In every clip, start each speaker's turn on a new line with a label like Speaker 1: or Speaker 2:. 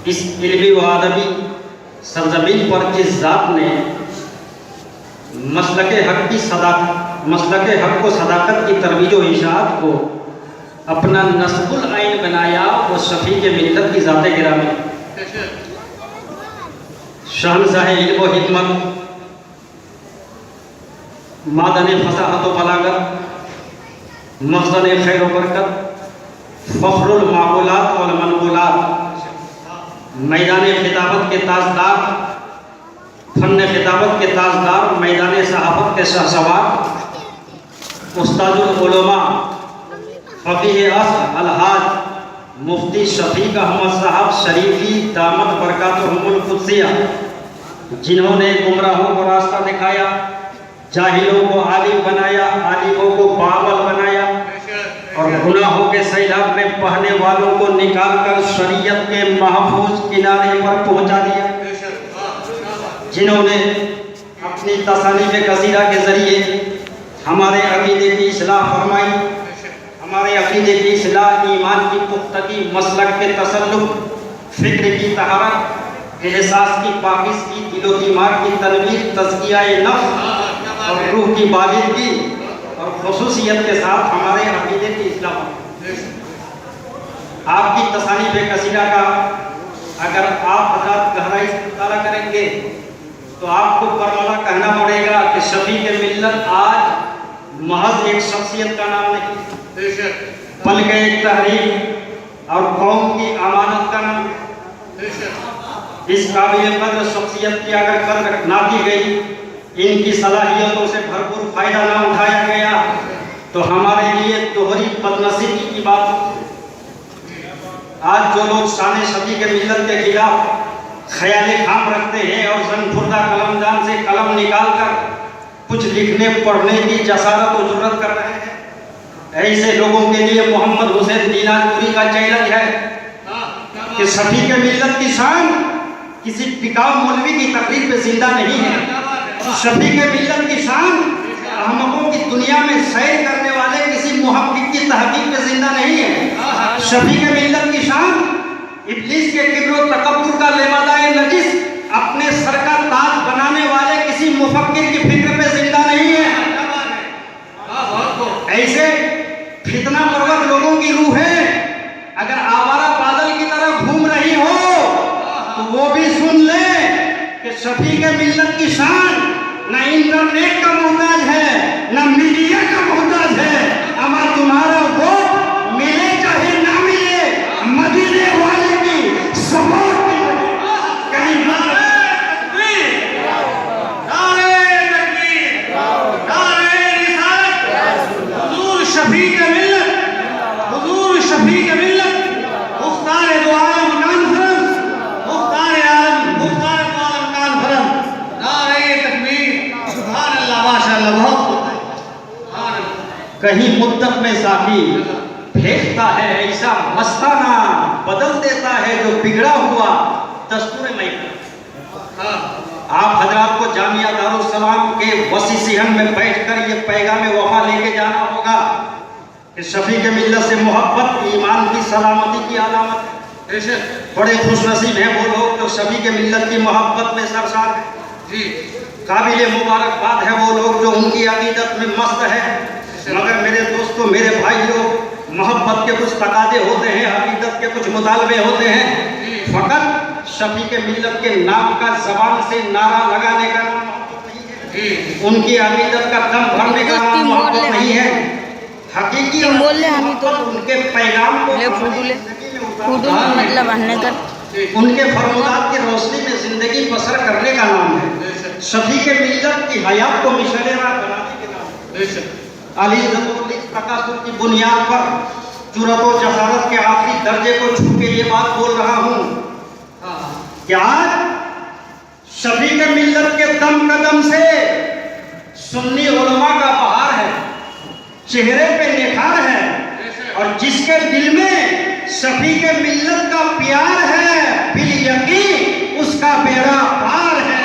Speaker 1: इस इल्मी व अदबी सरजमीन पर जिस ज़ात ने मसलके हक़ को सदाकत की तरवीज व इशाअत को अपना नस्बुल आइन बनाया, वो शफ़ी के मिल्लत की ज़ात गिरामी, शहंशाह इल्म व हिकमत, मादन फसाहत व बलागत, मखज़न खैर व बरकत, फ़ख्रुल माक़ूलात वल मनक़ूलात, मैदान खिताबत के ताजदार, फन खिताबत के ताजदार, मैदान सहाफ़त के शहसवार, उस्तादुल उलमा फ़क़ीह अस्र अलहाज मुफ्ती शफ़ीक अहमद साहब शरीफ़ी दामत बरकातुहुमुल क़ुद्सिया, जिन्होंने गुमराहों को रास्ता दिखाया, जाहिलों को आलिम बनाया, आलिमों को बावल बनाया और गुनाहों के सैलाब में बहने वालों को निकाल कर शरीयत के महफूज किनारे पर पहुंचा दिया, जिन्होंने अपनी तसानीफ़ कसीरा के ज़रिए हमारे अक़ीदे की इस्लाह फरमाई, हमारे अक़ीदे की इस्लाह, ईमान की पुख्तगी, मसलक के तसल्लुक़, फ़िक्र की तहारत, एहसास की पाकिज़गी, दिलो दिमाग की तनवीर, तज़किया-ए नफ्स और रूह की बालिग़गी और ख़ुसूसियत के साथ हमारे अक़ीदे की इस्लाह। आपकी तसानीफ़ कसीरा का अगर आप हज़रात गहराई से मुताला करेंगे तो आपको बरमला कहना पड़ेगा कि शफ़ी के मिल्लत आज महज एक शख्सियत का नाम नहीं, बल्कि एक तहरीक और कौम की अमानत का नाम। इस काबिल कद्र शख्सियत की अगर कद्र ना की गई, इनकी सलाहियतों से भरपूर फ़ायदा ना उठाया गया तो हमारे लिए दोहरी बदनसीबी की बात। आज जो लोग शान शफ़ी के मिल्लत के खिलाफ ख्याल खाम रखते हैं और ज़नफुर्दा कलमदान से कलम निकाल कर कुछ लिखने पढ़ने की जसारत और जुर्रत कर रहे हैं, ऐसे लोगों के लिए मोहम्मद हुसैन दीनाजपुरी का चैलेंज है कि शफ़ी के मिल्लत की शान किसी बिकाऊ मौलवी की तकरीर पे जिंदा नहीं है। शफ़ी के मिल्लत की शान अहमकों की दुनिया में सैर करने वाले किसी मुहक्किक की तहकीक पे जिंदा नहीं है। शफ़ी के मिल्लत की शान इब्लीस के किब्र और तकब्बुर का लेमादाए नजिस अपने सर का ताज बनाने वाले किसी मुफक्किर की फिक्र पे जिंदा नहीं है। ऐसे फितना परवर लोगों की रूहें अगर आवारा बादल की तरह घूम रही हो तो वो भी सुन ले कि शफ़ी के मिल्लत की शान न इंटरनेट का मोहताज है, न मीडिया का मोहताज है। अगर तुम्हारा वो मिले चाहे ना मिले, मदीने वाले की सपोर्ट कहीं शफ़ी के मिल्लत, हुज़ूर शफ़ी के मिल्लत, मुख्तार दो आलम कॉन्फ्रेंस, मुख्तार आलम, मुख्तार दो आलम कॉन्फ्रेंस, नारे तकबीर, सुभान अल्लाह, माशाअल्लाह, बहुत कहीं मुद्दत में साकी फेंकता है ऐसा मस्ताना, बदल देता है जो बिगड़ा हुआ दस्तूर महफिल। आप हजरात को जामिया दारुल सलाम के वसी सिहन में बैठकर ये पैगाम वफा लेके जाना होगा कि शफ़ी के मिल्लत से मोहब्बत ईमान की सलामती की अलामत है। बड़े खुशनसीब हैं वो लोग जो शफ़ी के मिल्लत की मोहब्बत में सरसार है। काबिल मुबारकबाद है वो लोग जो उनकी अकीदत में मस्त है। मगर मेरे दोस्तों, मेरे भाइयों, मोहब्बत के कुछ तकादे होते हैं, अकीदत के कुछ मुतालबे होते हैं। फ़कत शफ़ी के मिल्लत के नाम का ज़बान से नारा लगाने का नाम मोहब्बत नहीं है, उनकी अकीदत का दम भरने का नाम मोहब्बत नहीं है। हकीकी उनके पैगाम को
Speaker 2: मतलब
Speaker 1: उनके फरमात की रोशनी में जिंदगी बसर करने का नाम है। शफ़ी के मिल्लत की हयात को मिशरे राह बनाने के नाम है। अली तकासुर की बुनियाद पर जुर्रत और जसारत के आखिरी दर्जे को छू के ये बात बोल रहा हूँ कि आज शफ़ी के मिल्लत के दम कदम से सुन्नी उलमा का बहार है, चेहरे पे निखार है और जिसके दिल में शफ़ी के मिल्लत का प्यार है, बिल यकीन उसका बेड़ा पार है।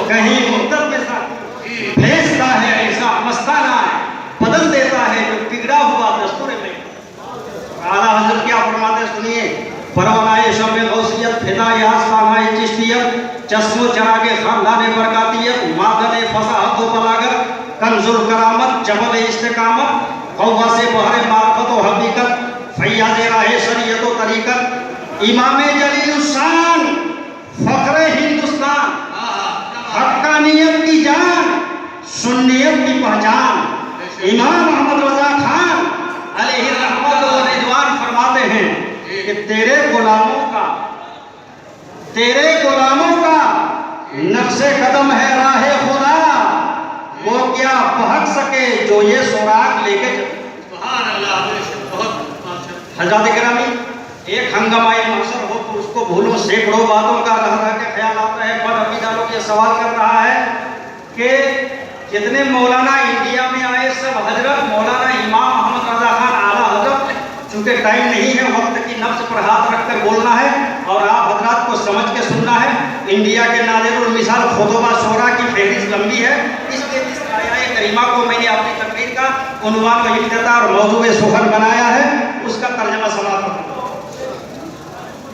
Speaker 1: कहीं मुद्दत के साथ भेजता है ऐसा मस्ताना, बदल देता है जो बिगड़ा हुआ दस्तूर में। आला हज़रत क्या फरमाते सुनिए, परवानाए शब गौसियत फिदाए आस्ताना चिश्तियत चश्मो चरागे खानदान बरकातियत मादन फसाहत व बलागत कंजुल करामत जबल इस्तिकामत कौवा से बहरे मार्फत व हकीकत फैयाज राहे शरीयत व तरीकत इमाम जलीलुस्शान फख्रे हिंदुस्तान हक्कानियत की जान सुन्नियत की पहचान इमाम मोहम्मद रजा खान अलैहि रहमत व रिजवान फरमाते हैं कि तेरे गुलामों का नक्शे कदम है राहे खुदा, वो क्या बहक सके जो ये सुराग लेके हज़रात गिरामी, एक हंगामाए महशर हो तो उसको भूलो, सैकड़ों बातों का रह रह के ख्याल आता है। पर अभी लोग ये सवाल कर रहा है कि जितने मौलाना इंडिया में आए सब हजरत मौलाना इमाम मोहम्मद रजा खान आला हजरत, चूंकि टाइम नहीं है, वक्त की नफ्स पर हाथ रखकर बोलना है और आप हजरात को समझ के सुनना है। इंडिया के नादिरुल मिसाल खुतबा शोरा की फहरिस्त लंबी है, इसलिए इस आया करीमा को मैंने अपनी तकरीर का उन्वान व इब्तिदा और मौजूद सुखन बनाया है, उसका तर्जमा समाप्त करूँगा।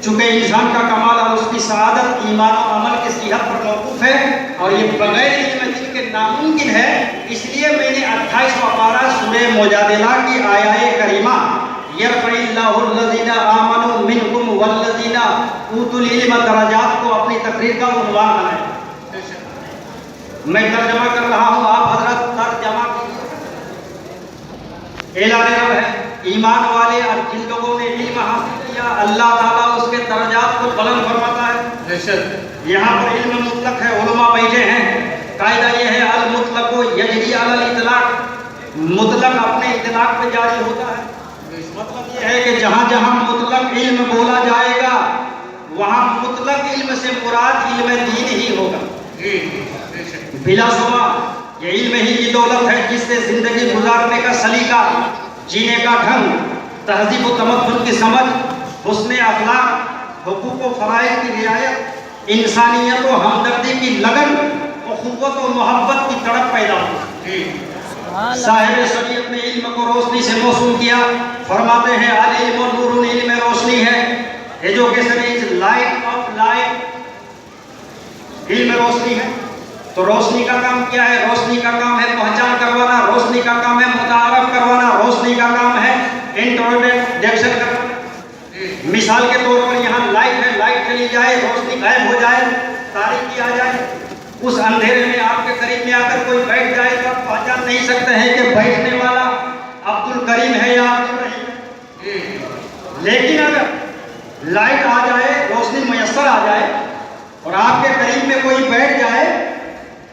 Speaker 1: चूंकि इंसान का कमाल और उसकी सआदत ईमान और अमल की सेहत पर मौकूफ है और ये बगैर इल्म दिन के नामुमकिन है, इसलिए मैंने 28 पारा सूरह मुजादिला की आया करीमा यरफ़इल्लाहुल्लज़ीना आमनू मिनकुम वल्लज़ीना ऊतुल इल्म दरजात को अपनी तकरीर का उन्वान बनाया। मैं तर्जमा कर रहा हूँ, आप हजरत तर्जमा कीजिए। ऐलान रब है, ईमान वाले और जिन लोगों ने इल्म हासिल किया अल्लाह ताला उसके दरजात को बुलंद फरमाता है। यहाँ पर इल्म मुतलक है, उलमा बैठे हैं, कायदा ये है अल मुतलको यजरी अलल इतलाक, मुतलक अपने इतलाक पे जारी होता है। मतलब ये है कि जहाँ जहाँ मुतलक इल्म बोला जाएगा वहाँ मुतलक इल्म से मुराद इल्म दीन ही होगा। बिलाशुबा ये इल्म ही की दौलत है जिससे जिंदगी गुजारने का सलीका, जीने का ढंग, तहजीब व तमद्दुन की समझ, हुस्न अखलाक, हुकूक व फराइज़ की रियायत, इंसानियत व हमदर्दी की लगन, उखुवत व मोहब्बत की तड़प पैदा होती है। साहिब शरीयत ने इल्म को रोशनी से मौसूम किया, फरमाते हैं अल इल्म नूरुन, इल्म रोशनी है। Education is light of life, इल्म रोशनी है। तो रोशनी का काम क्या है? रोशनी का काम है पहचान करवाना, रोशनी का काम है मुतारफ करवाना, रोशनी का काम है इंट्रोडक्शन करवाना। मिसाल के तौर पर यहाँ लाइट है, लाइट चली जाए, रोशनी गायब हो जाए, तारीकी आ जाए, उस अंधेरे में आपके करीब में आकर कोई बैठ जाए तो आप पहचान नहीं सकते हैं कि बैठने वाला अब्दुल करीम है या अब्दुल रहीम है। लेकिन अगर लाइट आ जाए, रोशनी मयसर आ जाए और आपके करीब में कोई बैठ जाए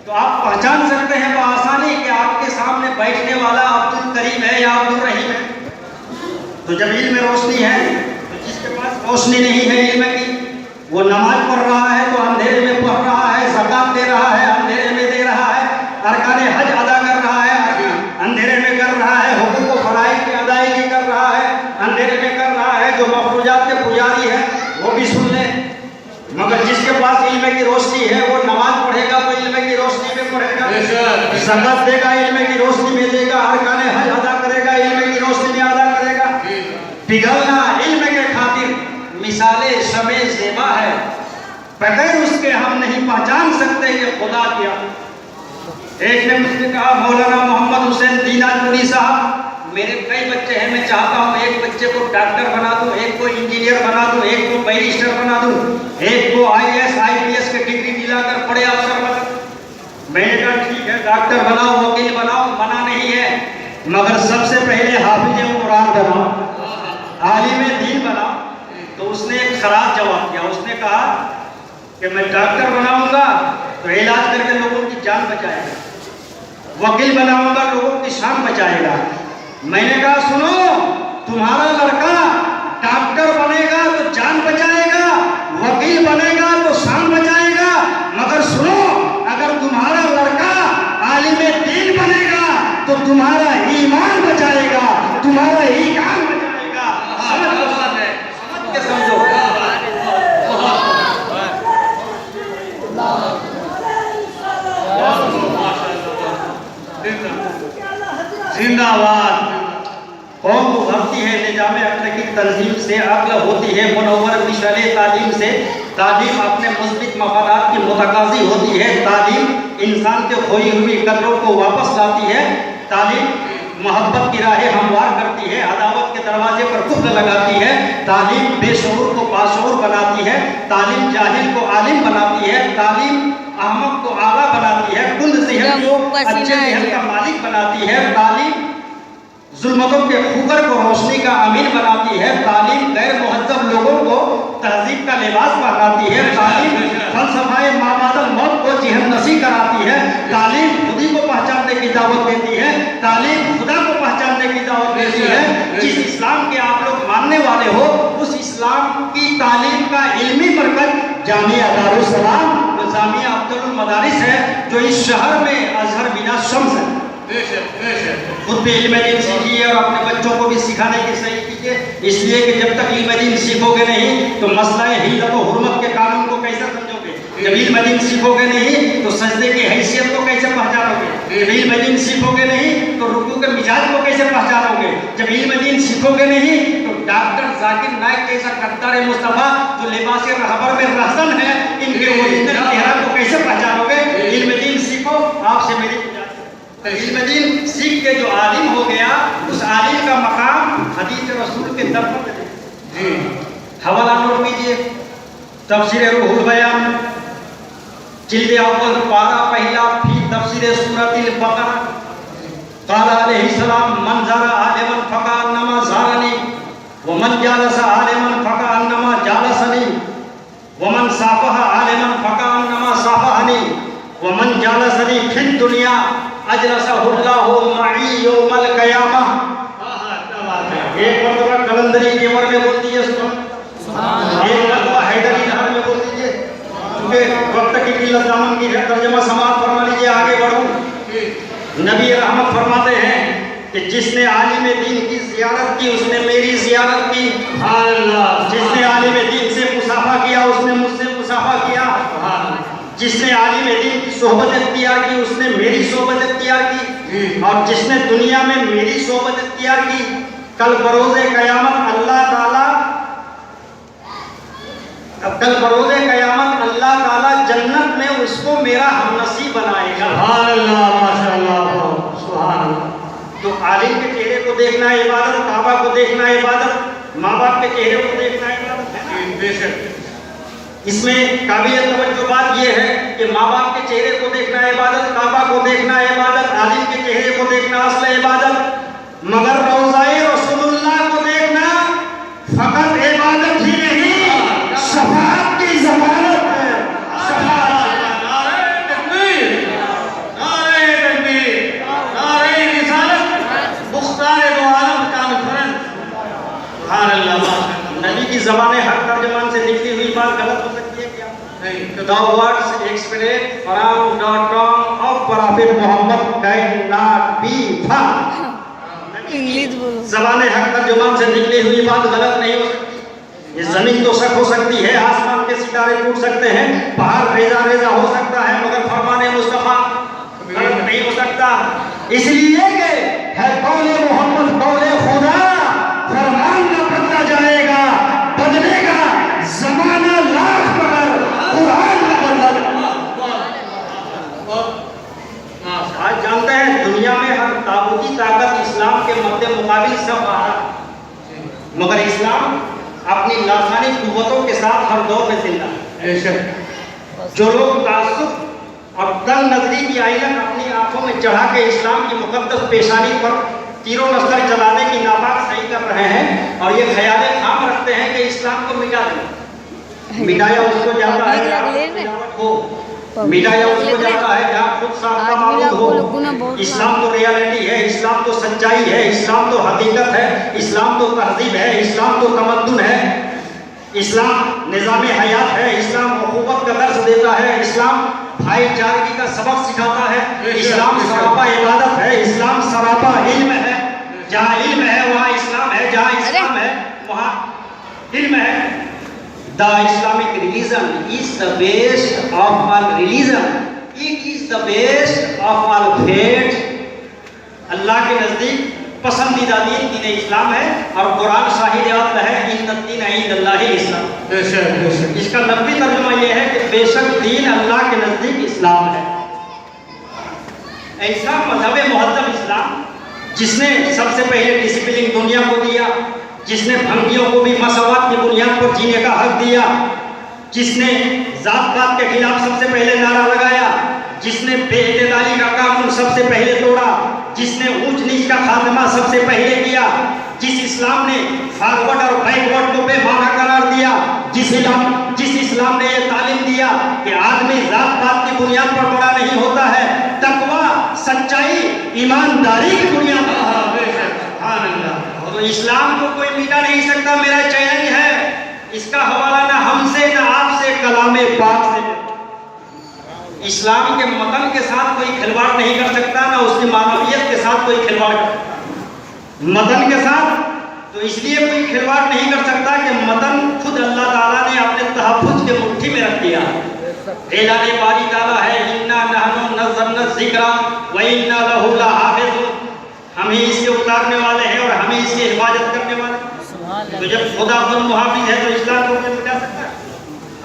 Speaker 1: तो आप पहचान सकते हैं बआसानी कि आपके सामने बैठने वाला अब्दुल करीम है या अब्दुल रहीम है। तो जब इल्म में रोशनी है तो जिसके पास रोशनी नहीं है इल्म की, वो नमाज पढ़ रहा है तो अंधेरे में पढ़ रहा है, ज़कात दे रहा है अंधेरे में दे रहा है, अरकाने हज अदा कर रहा है अंधेरे में कर रहा है, हुकूक व फराइज़ की अदायगी कर रहा है अंधेरे में कर रहा है। जो मफरूजात के पुजारी है वो भी सुन ले, मगर जिसके पास इल्म की रोशनी है वो नमाज पढ़ेगा तो इल्म की रोशनी में पढ़ेगा, ज़कात देगा इल्म की रोशनी में देगा, अरकाने हज अदा करेगा इल्म की रोशनी में अदा करेगा। पिघलना इल्म के खातिर मिसाले शबे ज़ेबा है, बगैर उसके हम नहीं पहचान सकते कि खुदा क्या। एक ने मुझसे कहा मौलाना मोहम्मद हुसैन दीनाजपुरी साहब, मेरे कई बच्चे हैं, मैं चाहता हूँ एक बच्चे को डॉक्टर बना दूँ, एक को इंजीनियर बना दूँ, एक को बैरिस्टर बना दूँ, एक को IAS IPS की डिग्री दिलाकर बड़े अफसर बना। मैंने कहा ठीक है, डॉक्टर बनाओ, वकील बनाओ, मना नहीं है, मगर सबसे पहले हाफिज कुरान बनाओ, आलिम दीन बनाओ। तो उसने एक खराब जवाब दिया, उसने कहा कि मैं डॉक्टर बनाऊंगा तो इलाज करके लोगों की जान बचाएगा, वकील बनाऊंगा लोगों की शान बचाएगा। मैंने कहा सुनो, तुम्हारा लड़का डॉक्टर बनेगा तो जान बचाएगा, वकील बनेगा तो शान बचाएगा, मगर सुनो, अगर तुम्हारा लड़का आलिम दीन बनेगा तो तुम्हारा ईमान बचाएगा, तुम्हारा ईमान बचाएगा। समझ के समझो। जिंदाबाद। कौम उभरती है जामे अक्ल की तंजीम से, अक्ल होती है मुनव्वर मिशअले तालीम से, तालीम अपने मुस्बित मफादात की मुतकाज़ी होती है, तालीम इंसान के खोई हुई कदरों को वापस लाती है, तालीम मोहब्बत की राहें हमवार करती है, अदावत के दरवाजे पर कुफ्र लगाती है, तालीम बेशऊर को बाशऊर बनाती है, तालीम जाहिल को आलिम बनाती है, तालीम अहमक को आला बनाती है, कुल ज़हन को अच्छे ज़हन का मालिक बनाती है, तालीम जुल्मतों के खूकर को रोशनी का अमीन बनाती है, तालीम गैर मुहज्जब लोगों को तहजीब का लिबास पहनाती है, तालीम फलसफाए माबादल मौत को जिहन्नसी कराती है, तालीम खुदी को पहचानने की दावत देती है, तालीम खुदा को पहचानने की दावत देती है। जिस इस्लाम के आप लोग मानने वाले हो, उस इस्लाम की तालीम का इल्मी मरकज जामिया दारुस्सलाम व जामिया अब्दुल मदारिस है, जो इस शहर में अजहर बिना शम्स है। खुद भी इल्म दीन सीखिए और अपने बच्चों को भी सिखाने की सही कीजिए, इसलिए कि जब तक इल्म दीन सीखोगे नहीं तो मसला हिल्लत व हुर्मत के कानून को कैसे समझोगे? जब इल्म दीन सीखोगे नहीं तो सजदे की हैसियत को कैसे पहचानोगे? जब इल्म दीन सीखोगे नहीं तो रुकू के मिजाज को कैसे पहचानोगे? जब इल्म दीन सीखोगे नहीं तो डॉक्टर जाकिर नाइक जैसा कत्तार मुस्तफा जो लिबास रहबर में रहसन है, इनके ओरिजिनल चेहरा को कैसे पहचानोगे? इल्म दीन सीखो। आपसे मेरी इल्म दीन सीख के जो आलिम हो गया, उस आलिम का मकाम हदीस रसूल के दर पर जी। हवाला नोट कीजिए, तफसीर रूहुल बयान जिल्द अव्वल पारा पहला फी तफसीर सूरतिल बकरा। क़ाल अलैहिस्सलाम मन ज़ारा आलिमन फ़कअन्नमा ज़ारनी व मन जालसा आलिमन फ़कअन्नमा जालसनी व मन साफ़हा आलिमन फ़कअन्नमा साफ़हनी व मन जालसनी फ़िद दुनिया अजलसहुल्लाहु मई यौमल क़यामह। एक मरतबा कलंदरी केवर में बोल दीजिए, एक मरतबा हैदरी नहर में बोल दीजिए, क्योंकि वक्त की किल्लत दामन की है। तर्जुमा समाप्त फरमा लीजिए, आगे बढ़ूं। नबी रहमत फरमाते हैं कि जिसने आलिम दीन की ज़ियारत की उसने मेरी ज़ियारत की। जिसने आलिम दीन से मुसाफा किया उसने मुझसे मुसाफा किया। जिसने आलिम दीन की सोहबत इख्तियार की उसने मेरी सोहबत इख्तियार की। और जिसने दुनिया में मेरी सोहबत इख्तियार की, कल बरोज़े क़यामत अल्लाह ताला जन्नत में उसको मेरा हमनसीब बनाएगा। माशाअल्लाह, सुभान अल्लाह। तो आलिम के चेहरे को देखना है इबादत, काबा को देखना है इबादत, माँ बाप के चेहरे को देखना है इबादत, है ना? बेशक। इसमें काबिल तवज्जो बात यह है कि माँ बाप के चेहरे को देखना है इबादत, काबा को देखना है इबादत, आलिम के चेहरे को देखना असल इबादत, मगर रोज़ाए रसूलुल्लाह को देखना फकत इबादत ही नहीं, शफाअत की ज़मानत है। नबी की ज़बान हक तर्जमान से निकली हुई बात गलत हो सकती है क्या? नहीं। The words expressed from the tongue of Prophet Muhammad cannot be found. English बोलो। ज़बान हक तर्जमान से निकली हुई बात गलत नहीं हो सकती। ये ज़मीन तो शक हो सकती है, आसमान के सितारे टूट सकते हैं, पहाड़ रेजा रेजा हो सकता है, मगर फरमाने मुस्तफा गलत नहीं हो सकता। इसलिए कि है कौले मोहम्मद कौले खुदा, फरमान न बदला जाएगा, बदलेगा ज़माना लाख मगर कुरान न बदलेगा। आज जानते हैं दुनिया में हर ताबूती ताकत इस्लाम के मद्दे मुकाबिल सब आ रहा है, मगर इस्लाम अपनी लासानी कुव्वतों के साथ हर दौर में जिंदा है। जो लोग तासुब और तंग नजरी की आइनक अपनी आंखों में चढ़ा के इस्लाम की मुकद्दस पेशानी पर तीरों नस्तर चलाने की नापाक सही कर रहे हैं और ये ख्याल खाम रखते हैं कि इस्लाम को मिटा दें, मिटाया उसको जाता है मिटाया उसको जाता है जहाँ खुद साफ्ता मालूम हो। इस्लाम तो रियलिटी है, इस्लाम तो सच्चाई है, इस्लाम तो हकीकत है, इस्लाम तो तहजीब है, इस्लाम तो तमद्दुन है, इस्लाम निज़ाम हयात है, इस्लाम उख़ुवत का दर्स देता है, इस्लाम भाईचारगी का सबक सिखाता है, इस्लाम सरापा इबादत है, इस्लाम सरापा इल्म है। जहाँ इल्म है वहाँ इस्लाम है, जहाँ इस्लाम है वहाँ इल्म है। The Islamic religion is the best of all religion. It is the best of all faith. अल्लाह के नज़दीक पसंदीदा दीन दीन इस्लाम है और कुरान शाहिद है इन्नद दीन इंदल्लाहि इस्लाम।
Speaker 2: बेशक
Speaker 1: इसका लफ्ज़ी तर्जुमा यह है कि बेशक दीन अल्लाह के नज़दीक इस्लाम है। ऐसा मजहब मुहद्दम इस्लाम जिसने सबसे पहले डिसिप्लिन दुनिया को दिया, जिसने भंगियों को भी मसवात की बुनियाद पर जीने का हक दिया, जिसने जात पात के खिलाफ सबसे पहले नारा लगाया, जिसने बेइतदाली का कानून सबसे पहले तोड़ा, जिसने ऊंच नीच का खात्मा सबसे पहले किया, जिस इस्लाम ने फॉरवर्ड और बैकवर्ड को बेमाना करार दिया, जिस इस्लाम ने यह तालीम दिया कि आदमी जात पात की बुनियाद पर बड़ा नहीं होता है, तकवा सच्चाई ईमानदारी की बुनियाद पर। तो इस्लाम को कोई मिटा नहीं सकता। मेरा चैलेंज है, इसका हवाला ना हमसे ना आपसे, कलामे पाक से। इस्लाम के मतन के साथ कोई खिलवाड़ नहीं कर सकता, ना उसकी मानवियत के साथ कोई खिलवाड़ कर सकता। मतन के साथ तो इसलिए कोई खिलवाड़ नहीं कर सकता कि मतन खुद अल्लाह ताला ने अपने तहफ़्फ़ुज़ के मुट्ठी में रख दिया। ऐलान बारी ताला है, इन्ना नहनु नज़्ज़लना ज़िक्रा व इन्ना लहू लहाफ़िज़ून। हम ही इसके उतारने वाले हैं और हम ही इसकी हिफाजत करने वाले हैं। तो जब खुदा खुद मुहाफ़िज़ है तो इस्लाम को कोई मिटा सकता है?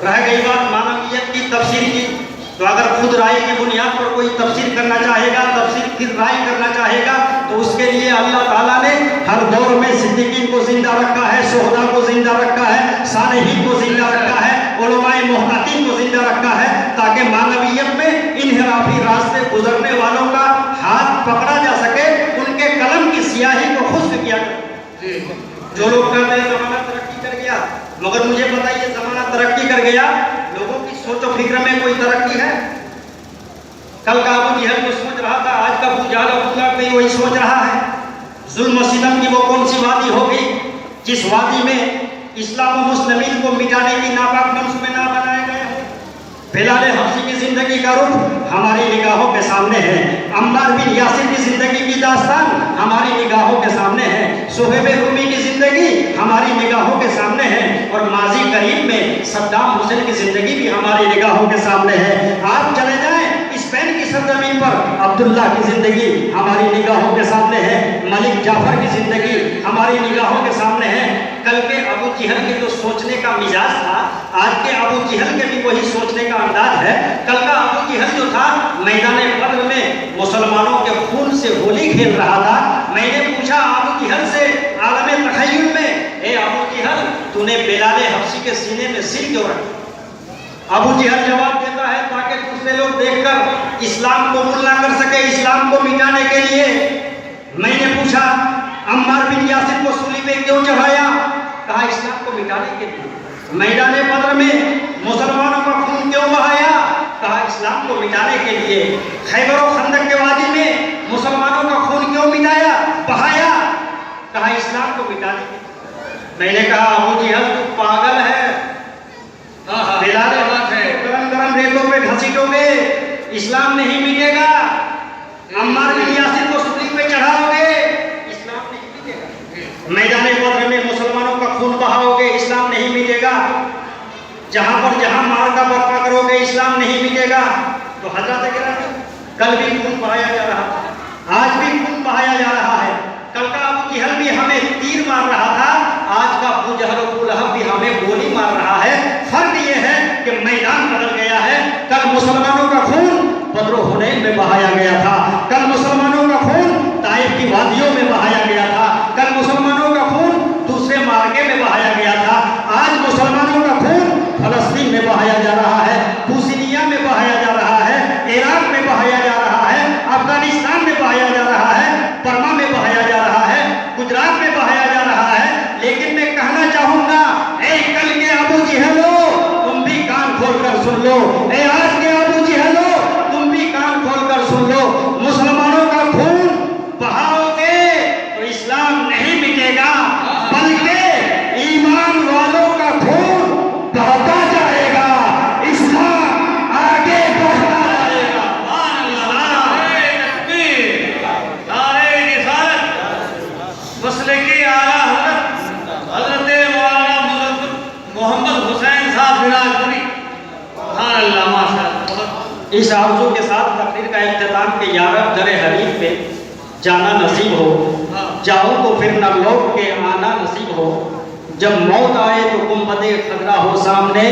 Speaker 1: रह गई बात मानवियत की, तफसीर की, तो अगर खुद राय की बुनियाद पर कोई तफसीर करना चाहेगा, तफसीर फिर राय करना चाहेगा, तो उसके लिए अल्लाह ताला ने हर दौर में सिद्दीकीन को जिंदा रखा है, शुहदा को जिंदा रखा है, सालेहीन को जिंदा रखा है, उलमाए मुहद्दिसीन को जिंदा रखा है, ताकि मानवियत में इनहिराफी रास्ते गुजरने वालों का हाथ पकड़ा जा सके, उनके कलम की स्याही को खुश्क किया जाए। जो लोग कहते हैं ज़माना तरक्की कर गया, मगर मुझे बताइए ज़माना तरक्की कर गया, लोगों की सोचो फिक्र में कोई तरक्की है? कल का अबू जहल जो सोच रहा था, आज का अबू जहल अबू लहब भी वही सोच रहा है। जुल्म सितम की वो कौन सी वादी होगी जिस वादी में इस्लाम और मुस्लिमीन को मिटाने की नापाक मंसूबे ना बनाए गए हों? बिलाल हबशी की जिंदगी का रुख हमारी निगाहों के सामने है, अम्मार बिन यासिर की जिंदगी की दास्तान हमारी निगाहों के सामने है, सुहैब रूमी की जिंदगी हमारी निगाहों के सामने है, और माजी करीब में सद्दाम हुसैन की जिंदगी भी हमारी निगाहों के सामने है। आप चले जाएं स्पेन की सरजमीन पर, अब्दुल्ला की जिंदगी हमारी निगाहों के सामने है, मलिक जाफर की जिंदगी हमारी निगाहों के सामने है। कल के अबू जहल के जो सोचने का मिजाज था, आज के अबू जहल के भी वही सोचने का अंदाज है। कल का अबू जहल जो था, मैदान बद्र में मुसलमानों के खून से होली खेल रहा था। मैंने पूछा अबू जहल से आलम तखय्युल में, ए अबू जहल, तूने बिलाल हबशी के सीने में सिर क्यों रखा? अबू जहल जवाब देता है, ताकि दूसरे लोग देखकर इस्लाम को कबूल ना कर सके, इस्लाम को मिटाने के लिए। मैंने पूछा अम्मार बिन यासिर को सूली पे क्यों चढ़ाया? कहा इस्लाम को मिटाने के लिए। मैदान बद्र में मुसलमानों का खून क्यों बहाया? कहा इस्लाम को मिटाने के लिए। खैबर और खंदक के वादी में मुसलमानों का खून क्यों मिटाया बहाया? कहा इस्लाम को मिटाने के लिए। मैंने कहा अबू जहल तू पागल है, बिलाल गरम गरम रेतों पे घसीटोगे, इस्लाम नहीं मिटेगा। अम्मार बिन यासिर को सूली पे चढ़ाओगे, इस्लाम नहीं मिटेगा। मैदान बद्र में मुसलमानों का खून बहाओगे, इस्लाम नहीं मिटेगा। जहां पर जहां मार का बर्पा करोगे, इस्लाम नहीं मिटेगा। तो हजरत गिरामी, कल भी खून बहाया जा रहा था, आज भी खून बहाया जा रहा है। कल का अबू जहल भी हमें तीर मार रहा था, आज का अबू जहल अबू लहब भी हमें गोली मार रहा है। फर्क ये है कि मैदान बदल गया है। कल मुसलमानों का खून बद्र हुनैन में बहाया गया था, कल मुसलमानों का खून ताइफ की वादियों में बहाया गया था, कल मुसलमानों का खून दूसरे मार्गे में बहाया गया था। आज मुसलमानों का खून फलस्तीन में बहाया जा रहा है, पुसिनिया में बहाया जा रहा है, इराक में बहाया जा रहा है, अफगानिस्तान में बहाया जा रहा है, बर्मा में बहाया जा रहा है, गुजरात में बहाया जा रहा है। लेकिन मैं कहना चाहूंगा, ए कल के अबू जहलो, तुम भी कान खोलकर सुन लो। ए आज के अबू जहलो, तुम भी कान खोलकर सुन लो। मुसलमानों का खून बहाओगे तो इस्लाम नहीं मिटेगा, बल्कि ईमान वालों का खून बहता जाएगा, इस्लाम आगे बढ़ता जाएगा।
Speaker 2: मसले की आला हजरत मोहम्मद हुसैन साहब बिराजपुरी, अल्लाह माशाअल्लाह।
Speaker 1: इस आरज़ू के साथ तकरीर का इख्तिताम के 11 दर हरीफ पे जाना नसीब हो। जाऊं तो फिर न लौट के आना नसीब हो, जब मौत आए तो गुंबदे खतरा हो सामने,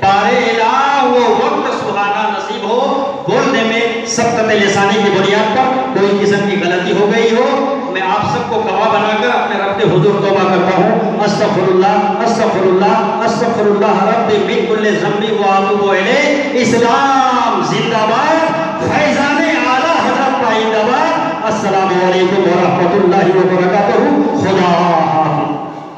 Speaker 1: बारे इलाह वो वक्त सुहाना नसीब हो। बोलने में सबकत लिसानी की बुनियाद पर कोई किस्म की गलती हो गई हो, मैं आप सबको गवाह बनाकर अपने रब के हुजूर तौबा करता हूँ। अस्तगफिरुल्लाह अस्तगफिरुल्लाह अस्तगफिरुल्लाह रब्बी मिन कुल्ली ज़म्बी व अतूबु इलैह। इस्लाम जिंदाबाद, फैज़